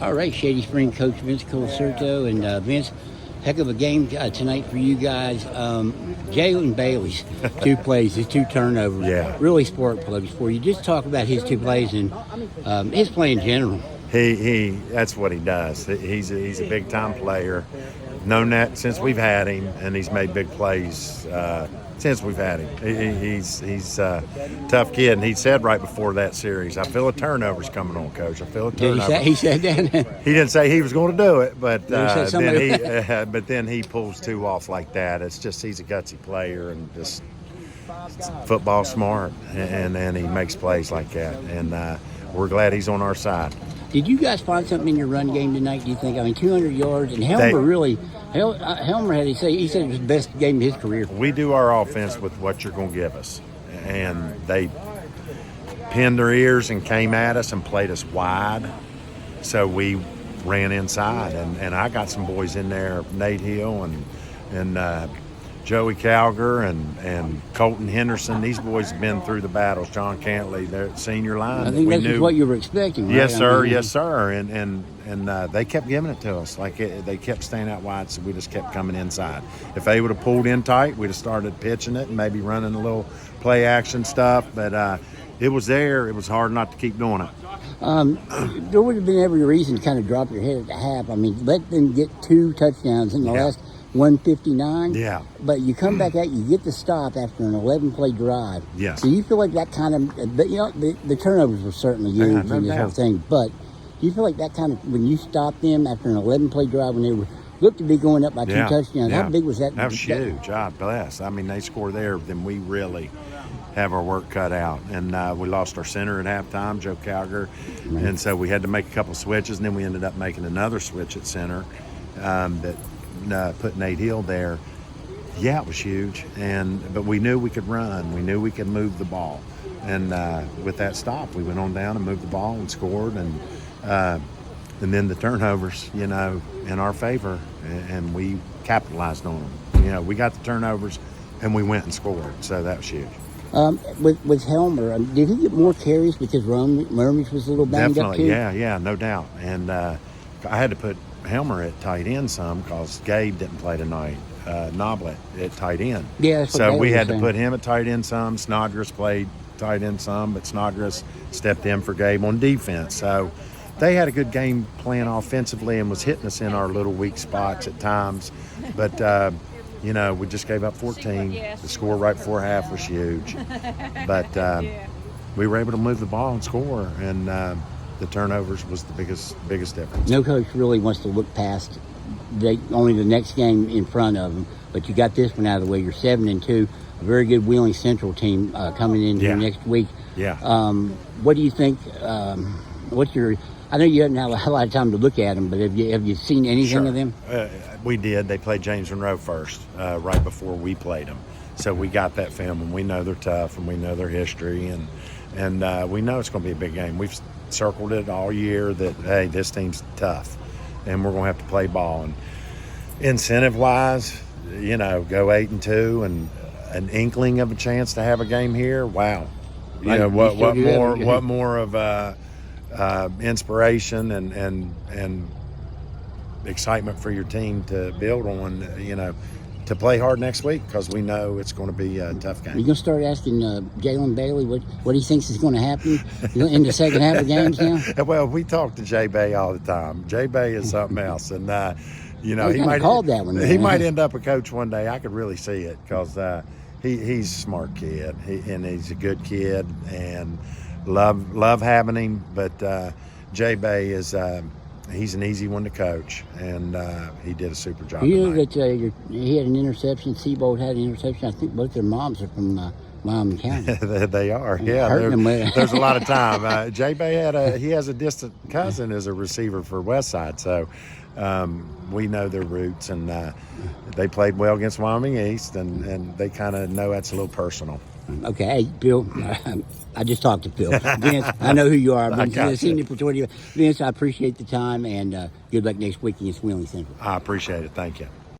All right, Shady Spring coach Vince Culicerto. And Vince, heck of a game tonight for you guys. Jalon Bailey's two plays, his two turnovers, really spark plugs for you. Just talk about his two plays and his play in general. That's what he does. He's a big time player. Known that since we've had him, and he's made big plays since we've had him. He's a tough kid, and he said right before that series, "I feel a turnover's coming on, Coach. I feel a turnover." He said that. He didn't say he was going to do it, but then he pulls two off like that. It's just he's a gutsy player and just football smart, and he makes plays like that. And we're glad he's on our side. Did you guys find something in your run game tonight, do you think? I mean, 200 yards, and Helmer Helmer he said it was the best game of his career. We do our offense with what you're going to give us. And they pinned their ears and came at us and played us wide. So we ran inside. And I got some boys in there, Nate Hill and Joey Calger and Colton Henderson. These boys have been through the battles. John Cantley, their senior line. I think that's what you were expecting, right? Yes, sir. Yes, sir. And they kept giving it to us. They kept staying out wide, so we just kept coming inside. If they would have pulled in tight, we'd have started pitching it and maybe running a little play action stuff. But it was there. It was hard not to keep doing it. There would have been every reason to kind of drop your head at the half. I mean, let them get 2 touchdowns in the last 159. Yeah. But you come back out, you get the stop after an 11-play drive. Yes. So you feel like that kind of, the turnovers were certainly huge in this whole thing. But do you feel like that kind of, when you stop them after an 11-play drive when they looked to be going up by 2 touchdowns, how big was that? That was huge. God bless. I mean, they score there, then we really have our work cut out. And we lost our center at halftime, Joe Calger. Right. And so we had to make a couple switches, and then we ended up making another switch at center that put Nate Hill there. Yeah, it was huge, but we knew we could run. We knew we could move the ball, and with that stop, we went on down and moved the ball and scored, and then the turnovers, in our favor, and we capitalized on them. We got the turnovers, and we went and scored, so that was huge. With Helmer, did he get more carries because Murray was a little banged up too? Yeah, no doubt, and I had to put Helmer at tight end some because Gabe didn't play tonight. Noblet at tight end. Yeah, so we had to put him at tight end some. Snodgrass played tight end some, but Snodgrass stepped in for Gabe on defense. So they had a good game plan offensively and was hitting us in our little weak spots at times. But, we just gave up 14. The score right before half was huge. But we were able to move the ball and score, and the turnovers was the biggest difference. No coach really wants to look past only the next game in front of them, but you got this one out of the way. You're 7-2, a very good Wheeling Central team coming in here next week. Yeah. What do you think? I know you haven't had a lot of time to look at them, but have you seen anything of them? We did. They played James Monroe first, right before we played them. So we got that film, and we know they're tough, and we know their history, and we know it's going to be a big game. We've circled it all year that, hey, this team's tough, and we're going to have to play ball. And incentive-wise, go 8-2, and an inkling of a chance to have a game here. Wow, what more of inspiration and excitement for your team to build on, to play hard next week, because we know it's going to be a tough game. You're going to start asking Jalon Bailey what he thinks is going to happen in the second half of games now? Well, we talk to Jay Bay all the time. Jay Bay is something else, and he might called that one. He might end up a coach one day. I could really see it, because he's a smart kid, and he's a good kid, and love having him. But Jay Bay is. He's an easy one to coach, and he did a super job. You know that he had an interception. Seabold had an interception. I think both their moms are from Miami County. They are, yeah. There's a lot of time. Jay Bay he has a distant cousin as a receiver for Westside, so we know their roots, and they played well against Wyoming East, and they kind of know that's a little personal. Okay, hey, Bill, I just talked to Phil. Vince, I know who you are. I've seen you for 20 years. Vince, I appreciate the time, and good luck next week against Wheeling Central. I appreciate it. Thank you.